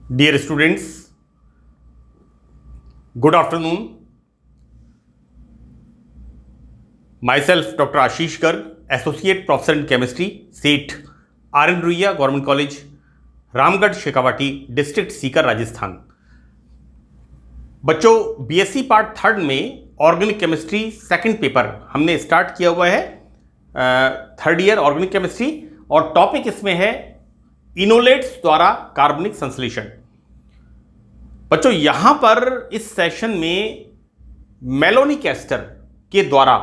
Dear students, good afternoon. Myself, Dr. Ashish Garg, Associate Professor in Chemistry, SEET, R.N. Ruia, Government College, Ramgarh Shekhawati, district Sikar, Rajasthan. बच्चों, BSc part third में organic chemistry second paper हमने start किया हुआ है, third year organic chemistry, और topic इसमें है इनोलेट्स द्वारा कार्बनिक संश्लेषण। बच्चों, यहां पर इस सेशन में मेलोनिक एस्टर के द्वारा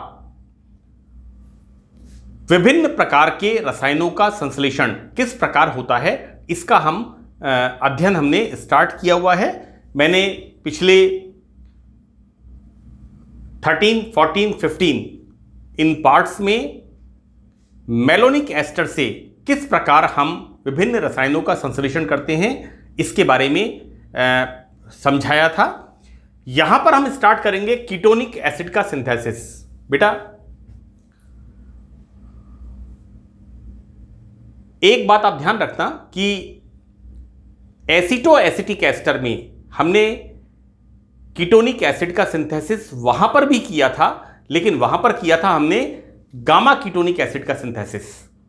विभिन्न प्रकार के रसायनों का संश्लेषण किस प्रकार होता है, इसका हम अध्ययन हमने स्टार्ट किया हुआ है। मैंने पिछले 13, 14, 15 इन पार्ट्स में मेलोनिक एस्टर से किस प्रकार हम विभिन्न रसायनों का संश्लेषण करते हैं इसके बारे में समझाया था। यहां पर हम स्टार्ट करेंगे कीटोनिक एसिड का सिंथेसिस। बेटा, एक बात आप ध्यान रखना कि एसीटो एसिटिक एस्टर में हमने कीटोनिक एसिड का सिंथेसिस वहां पर भी किया था, लेकिन वहां पर किया था हमने गामा कीटोनिक एसिड का सिंथेसिस,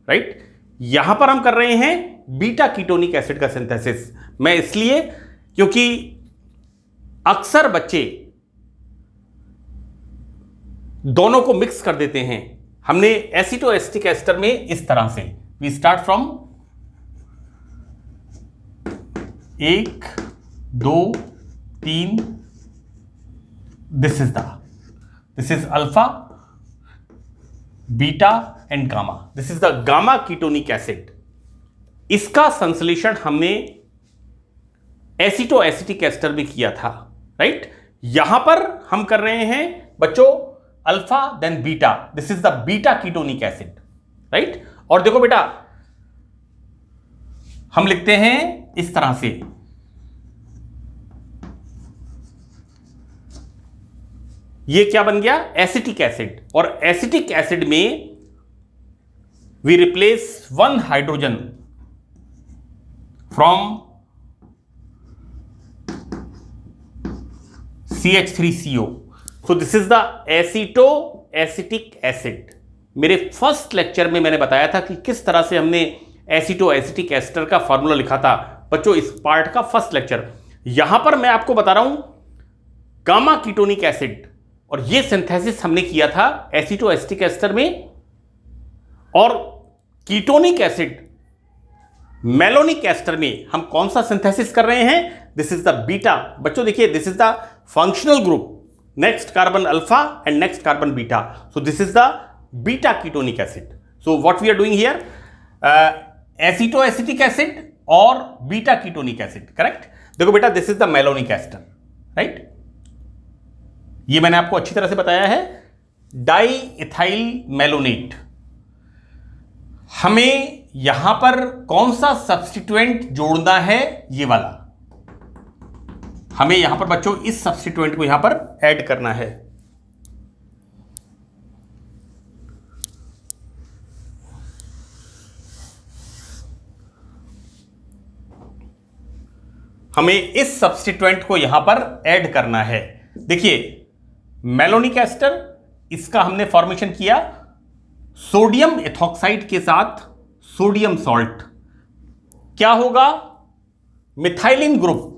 राइट। यहां पर हम कर रहे हैं बीटा कीटोनिक एसिड का सिंथेसिस। मैं इसलिए क्योंकि अक्सर बच्चे दोनों को मिक्स कर देते हैं। हमने एसीटो एसिटिक एस्टर में इस तरह से we start from 1, 2, 3, this is alpha, beta and gamma. This is the gamma ketonic acid. इसका संश्लेषण हमने एसीटो एसिटिक एस्टर में किया था, राइट। यहां पर हम कर रहे हैं बच्चों alpha then beta. This is the beta ketonic acid, right. और देखो बेटा, हम लिखते हैं इस तरह से, ये क्या बन गया, एसिटिक एसिड। और एसिटिक एसिड में we replace 1 hydrogen from CH3CO. So this is the aceto acetic acid. मेरे फर्स्ट लेक्चर में मैंने बताया था कि किस तरह से हमने एसीटो एसिटिक एस्टर का फॉर्मूला लिखा था। बच्चों, इस पार्ट का फर्स्ट लेक्चर। यहां पर मैं आपको बता रहा हूं गामा कीटोनिक एसिड, और यह सिंथेसिस हमने किया था एसीटो एसिटिक एस्टर में। और कीटोनिक एसिड मेलोनिक एस्टर में हम कौन सा सिंथेसिस कर रहे हैं, दिस इज द बीटा। बच्चों देखिए, this is the functional group, next carbon alpha and next carbon beta, so this is the beta ketonic acid. So what we are doing here, aceto acetic acid और beta ketonic acid, correct. देखो बेटा, this is the malonic ester, right. ये मैंने आपको अच्छी तरह से बताया है। डाई इथाइल मेलोनेट, हमें यहां पर कौन सा सब्स्टिट्यूएंट जोड़ना है, ये वाला। हमें यहां पर बच्चों इस सब्स्टिट्यूएंट को यहां पर ऐड करना है। हमें इस सब्स्टिट्यूएंट को यहां पर ऐड करना है। देखिए, मेलोनिक एस्टर, इसका हमने फॉर्मेशन किया सोडियम एथॉक्साइड के साथ सोडियम सॉल्ट। क्या होगा, मिथाइलिन ग्रुप,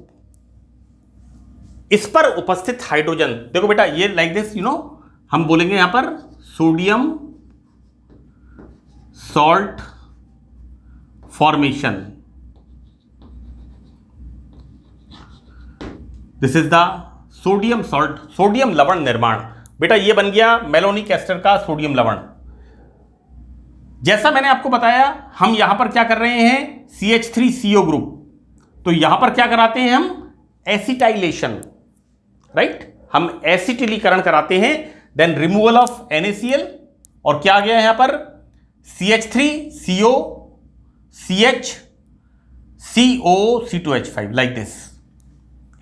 इस पर उपस्थित हाइड्रोजन। देखो बेटा, ये लाइक दिस, हम बोलेंगे यहां पर sodium salt formation. This is the sodium salt, sodium लवण निर्माण। बेटा, ये बन गया मेलोनिक एस्टर का सोडियम लवण। जैसा मैंने आपको बताया, हम यहां पर क्या कर रहे हैं, CH3CO ग्रुप। तो यहां पर क्या कराते हैं हम, एसिटाइलेशन, राइट। हम एसिटिलीकरण कराते हैं, देन रिमूवल ऑफ NaCl, और क्या आ गया यहां पर, CH3CO CHCO लाइक दिस,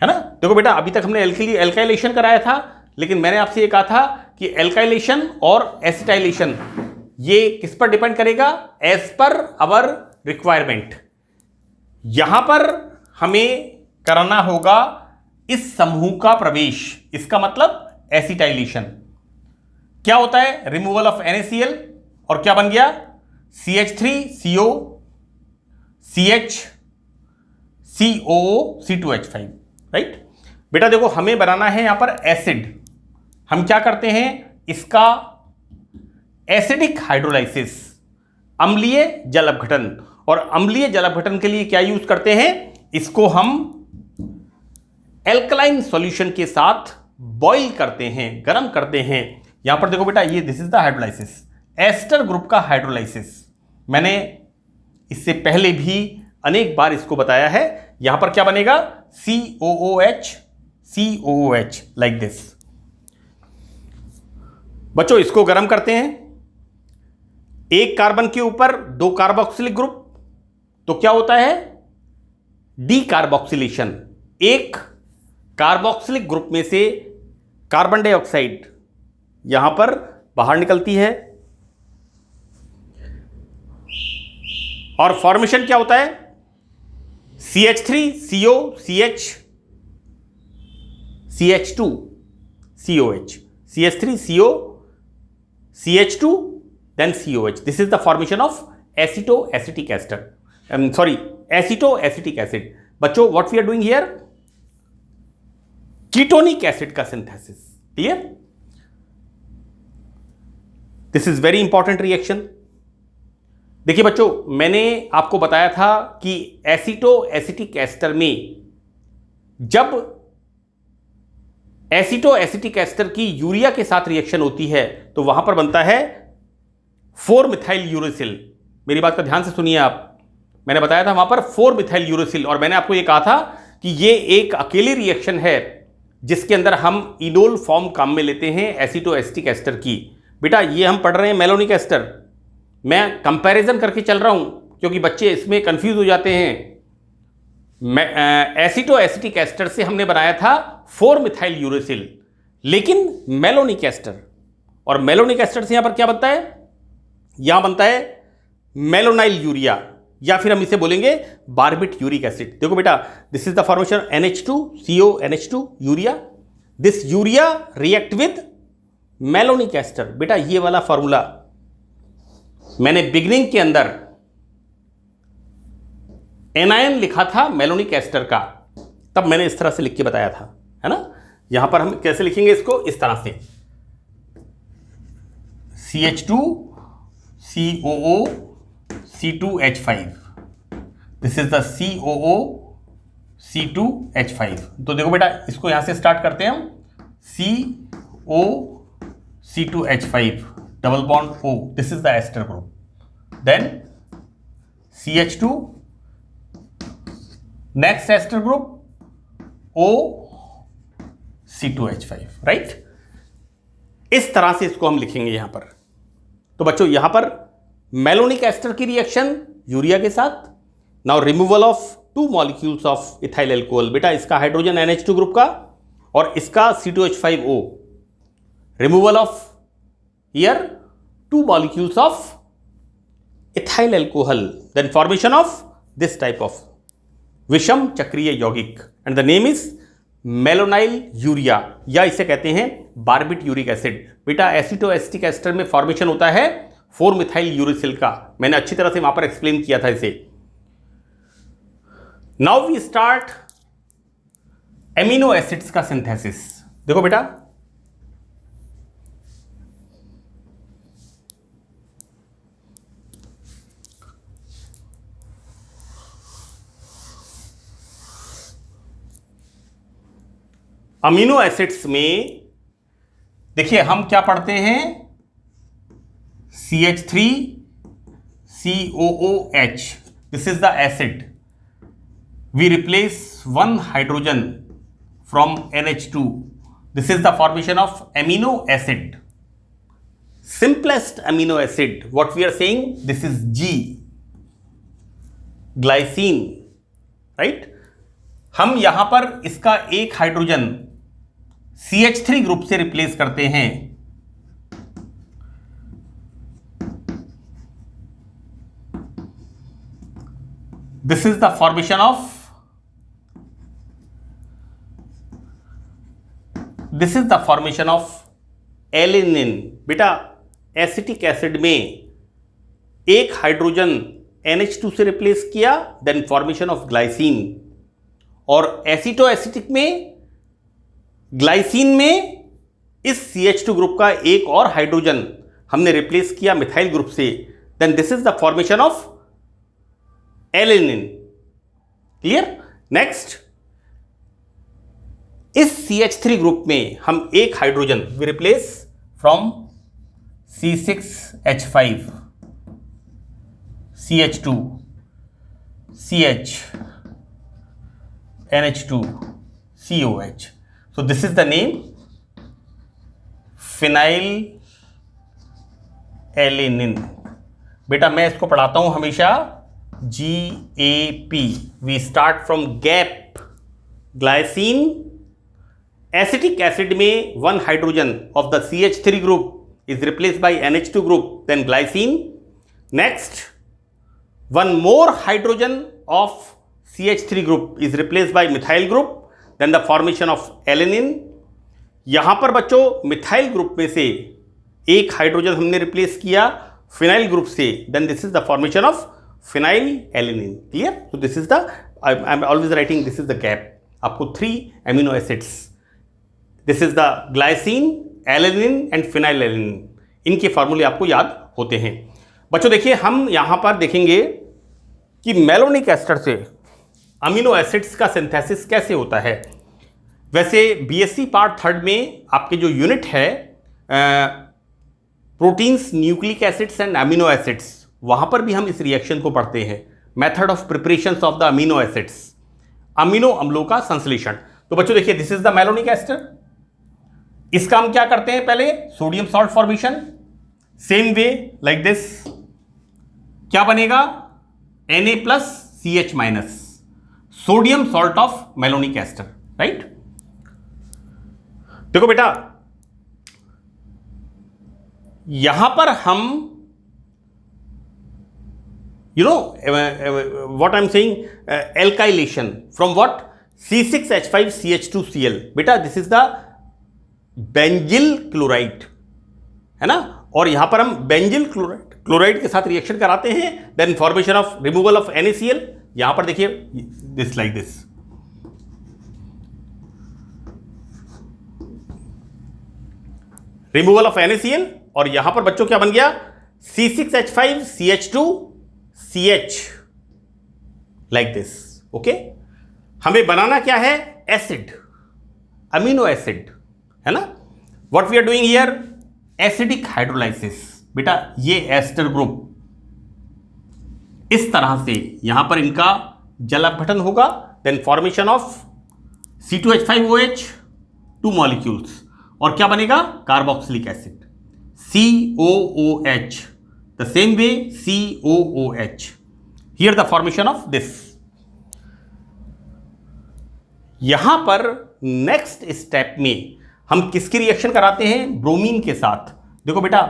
है ना। देखो बेटा, अभी तक हमने एल्काइलेशन कराया था, लेकिन मैंने आपसे ये कहा था कि एल्काइलेशन और एसिटाइलेशन ये किस पर डिपेंड करेगा, एज पर आवर रिक्वायरमेंट। यहां पर हमें कराना होगा इस समूह का प्रवेश। इसका मतलब एसिटाइलेशन। क्या होता है? रिमूवल ऑफ NaCl और क्या बन गया? CH3CO CH COO C2H5, right. बेटा देखो, हमें बनाना है यहां पर एसिड। हम क्या करते हैं? इसका एसिडिक हाइड्रोलाइसिस, अम्लीय जल अपघटन। और अम्लीय जल अपघटन के लिए क्या यूज करते हैं? इसको हम एल्कलाइन सॉल्यूशन के साथ बॉईल करते हैं, गर्म करते हैं। यहां पर देखो बेटा, ये this is the hydrolysis, ester group का हाइड्रोलाइसिस। मैंने इससे पहले भी अनेक बार इसको बताया है। यहां पर क्या बनेगा? COOH COOH, like this. बच्चों इसको गर्म करते हैं, एक कार्बन के ऊपर 2 कार्बोक्सिलिक ग्रुप, तो क्या होता है? डीकार्बोक्सिलेशन। एक कार्बोक्सिलिक ग्रुप में से कार्बन डाइऑक्साइड यहां पर बाहर निकलती है और फॉर्मेशन क्या होता है? CH3CO CH CH2 COH, CH3CO CH2 then COH. This is the formation of acetoacetic ester. Acetoacetic acid. बच्चों, what we are doing here? Ketonic acid का synthesis. Clear? This is very important reaction. देखिए बच्चों, मैंने आपको बताया था कि एसिटोएसिटिक ester में जब एसिटोएसिटिक एस्टर की यूरिया के साथ रिएक्शन होती है तो वहां पर बनता है 4-मिथाइल यूरेसिल। मेरी बात का ध्यान से सुनिए आप। मैंने बताया था वहां पर 4-मिथाइल यूरेसिल, और मैंने आपको यह कहा था कि यह एक अकेली रिएक्शन है जिसके अंदर हम इनोल फॉर्म काम में लेते हैं एसिटोएसिटिक एस्टर की। बेटा ये हम पढ़ रहे हैं मेलोनिक एस्टर। मैं कंपैरिजन करके चल रहा हूं क्योंकि बच्चे इसमें कंफ्यूज हो जाते हैं। एसिटोएसिटिक एस्टर से हमने बनाया था 4-मिथाइल यूरेसिल, लेकिन मेलोनिक एस्टर, और मेलोनिक एस्टर से यहां पर क्या बनता है? यहां बनता है मेलोनाइल यूरिया, या फिर हम इसे बोलेंगे बारबिट यूरिक एसिड। देखो बेटा, this is the formation NH2CO NH2 urea. This urea react with malonic ester. बेटा ये वाला फॉर्मूला मैंने बिगनिंग के अंदर एनायन लिखा था मेलोनिक एस्टर का, तब मैंने इस तरह से लिख के बताया था, है ना। यहां पर हम कैसे लिखेंगे इसको? इस तरह से CH2 COO C2H5, this is the COO C2H5। तो देखो बेटा, इसको यहां से स्टार्ट करते हैं हम, CO C2H5 double bond O, this is the ester group, then CH2, next ester group O C2H5, right. इस तरह से इसको हम लिखेंगे यहां पर। तो बच्चों यहां पर मेलोनिक एस्टर की रिएक्शन यूरिया के साथ। Now removal of 2 molecules of ethyl alcohol. बेटा इसका हाइड्रोजन NH2 ग्रुप का और इसका C2H5O। Removal of here 2 molecules of ethyl alcohol, then formation of this type of विषम चक्रीय यौगिक, and the name is malonyl urea, या इसे कहते हैं बारबिट यूरिक एसिड। बेटा एसिटोएसिटिक एस्टर में फॉर्मेशन होता है 4-मिथाइल यूरेसिल का। मैंने अच्छी तरह से वहां पर एक्सप्लेन किया था इसे। Now we start amino acids का सिंथेसिस। देखो बेटा, अमीनो एसिड्स में देखिए हम क्या पढ़ते हैं? CH3 COOH, this is the acid. We replace 1 hydrogen from NH2. This is the formation of amino acid. Simplest amino acid, what we are saying, this is G, glycine, right? हम यहां पर इसका एक हाइड्रोजन CH3 ग्रुप से replace करते हैं। This is the formation of this is the formation of alanine. बेटा acetic acid में एक हाइड्रोजन NH2 से रिप्लेस किया, देन फॉर्मेशन ऑफ ग्लाइसिन। और एसिटो एसिटिक में ग्लाइसिन में इस CH2 ग्रुप का एक और हाइड्रोजन हमने रिप्लेस किया मिथाइल ग्रुप से, then this is the formation of alanine. Clear? Next, इस CH3 ग्रुप में हम एक hydrogen we replace from C6H5 CH2 CH NH2 COH. So this is the name phenyl alanine. बेटा मैं इसको पढ़ाता हूं हमेशा GAP. We start from gap. Glycine acetic acid में one hydrogen of the CH3 group is replaced by NH2 group, then glycine. Next, one more hydrogen of CH3 group is replaced by methyl group, then the formation of alanine. यहां पर बच्चों methyl group में से एक hydrogen हमने replace किया phenyl group से, then this is the formation of phenyl alanine. Clear? So this is the, I'm always writing this is the gap. आपको 3 amino acids. This is the glycine, alanine and phenyl alanine, इनके फार्मूले आपको याद होते हैं। बच्चों देखिए हम यहां पर देखेंगे कि मेलोनिक एस्टर से अमीनो एसिड्स का सिंथेसिस कैसे होता है। वैसे BSc पार्ट 3 में आपके जो यूनिट है proteins, nucleic acids and amino acids, वहां पर भी हम इस रिएक्शन को पढ़ते हैं, method of preparation of the amino acids, amino अम्लों का संश्लेषण। तो बच्चों देखिए this is the malonic ester. इसका हम क्या करते हैं, पहले sodium salt formation, same way like this, क्या बनेगा Na+CH-, sodium salt of malonic ester, right. देखो बेटा यहां पर हम what I am saying, alkylation from what, C6H5CH2Cl। बेटा this is the benzyl chloride, है ना, और यहां पर हम बेंजिल क्लोराइड के साथ रिएक्शन कराते हैं, then formation of removal of NaCl। यहां पर देखिए this like this, removal of NaCl, और यहां पर बच्चों क्या बन गया C6H5CH2CH लाइक दिस। ओके, हमें बनाना क्या है, एसिड, अमीनो एसिड, है ना। What we are doing here, acidic hydrolysis. बेटा ये एस्टर ग्रुप इस तरह से यहां पर इनका जल अपघटन होगा, then formation of C2H5OH 2 molecules, और क्या बनेगा, carboxylic acid COOH, the same way COOH। Here the formation of this. यहां पर नेक्स्ट स्टेप में हम किसकी रिएक्शन कराते हैं, ब्रोमीन के साथ। देखो बेटा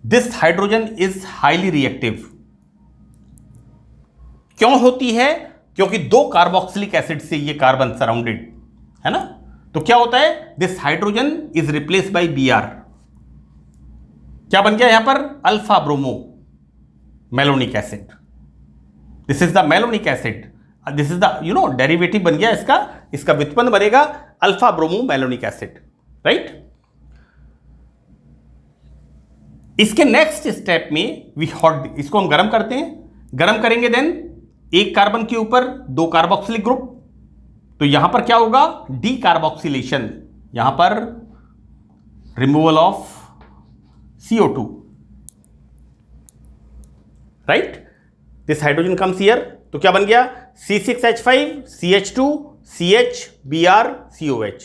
this hydrogen is highly reactive. क्यों होती है, क्योंकि 2 कार्बोक्सिलिक एसिड से ये कार्बन सराउंडेड है ना। तो क्या होता है, this hydrogen is replace by Br, क्या बन गया यहां पर, alpha bromo malonic acid. This is the malonic acid, this is the derivative बन गया इसका व्युत्पन्न बनेगा alpha bromo malonic acid, right. इसके नेक्स्ट स्टेप में इसको हम गर्म करते हैं, गर्म करेंगे, देन एक कार्बन के ऊपर 2 कार्बोक्सिलिक ग्रुप, तो यहां पर क्या होगा, डी कार्बोक्सिलेशन, यहां पर removal of CO2, right. This hydrogen comes here, तो क्या बन गया C6H5CH2CH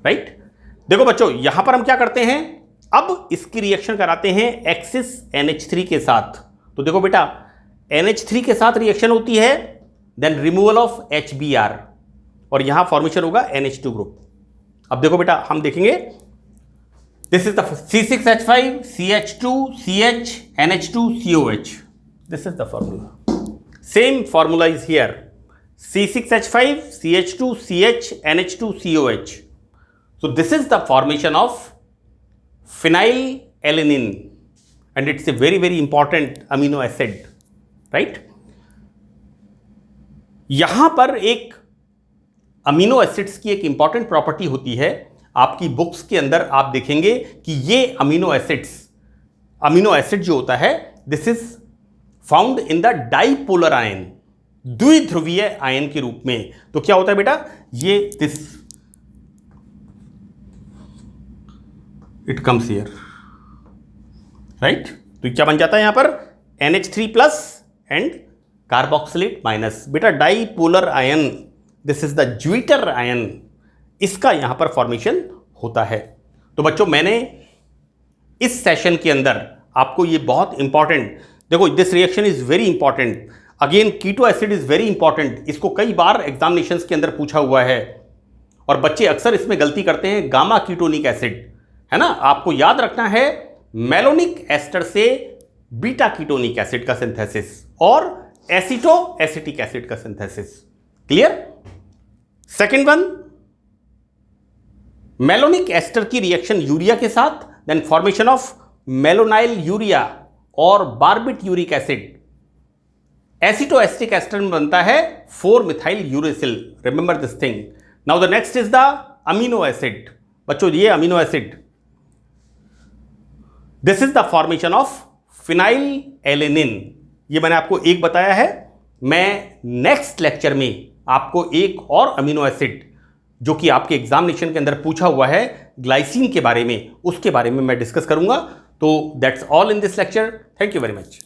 राइट। देखो बच्चों यहां पर हम क्या करते हैं, अब इसकी रिएक्शन कराते हैं एक्सिस NH3 के साथ। तो देखो बेटा NH3 के साथ रिएक्शन होती है, देन रिमूवल ऑफ HBr, और यहां फॉर्मेशन होगा NH2 ग्रुप। अब देखो बेटा हम देखेंगे, this is the C6H5CH2CH NH2COH, this is the formula, same formula is here, C6H5, CH2, CH, NH2, COH. So this is the formation of phenylalanine and it's a very very important amino acid, right? यहां पर एक amino acids की एक important property होती है, आपकी books के अंदर आप देखेंगे कि ये अमीनो एसिड जो होता है, this is found in the dipolar ion, द्विध्रुवीय आयन के रूप में। तो क्या होता है बेटा, ये this it comes here, right? तो क्या बन जाता है यहां पर NH3 plus and carboxylate minus. बेटा dipolar ion, this is the zwitterion, इसका यहां पर फॉर्मेशन होता है। तो बच्चों मैंने इस सेशन के अंदर आपको ये बहुत इंपॉर्टेंट, देखो this reaction is very important, again keto acid is very important, इसको कई बार एग्जामिनेशंस के अंदर पूछा हुआ है और बच्चे अक्सर इसमें गलती करते हैं, गामा कीटोनिक एसिड, है ना? आपको याद रखना है मेलोनिक एस्टर से बीटा कीटोनिक एसिड का सिंथेसिस और एसीटो एसिटिक एसिड का synthesis. Clear? Second one, malonic ester की रिएक्शन यूरिया के साथ, then formation of malonyl urea और barbituric acid, aceto acetic ester में बनता है four methyl uracil. Remember this thing. Now the next is the amino acid. बच्चों ये amino acid, this is the formation of phenylalanine. ये मैंने आपको एक बताया है, मैं नेक्स्ट लेक्चर में आपको एक और अमीनो एसिड जो कि आपके एग्जामिनेशन के अंदर पूछा हुआ है ग्लाइसिन के बारे में, उसके बारे में मैं डिस्कस करूंगा। तो that's all in this lecture. Thank you very much.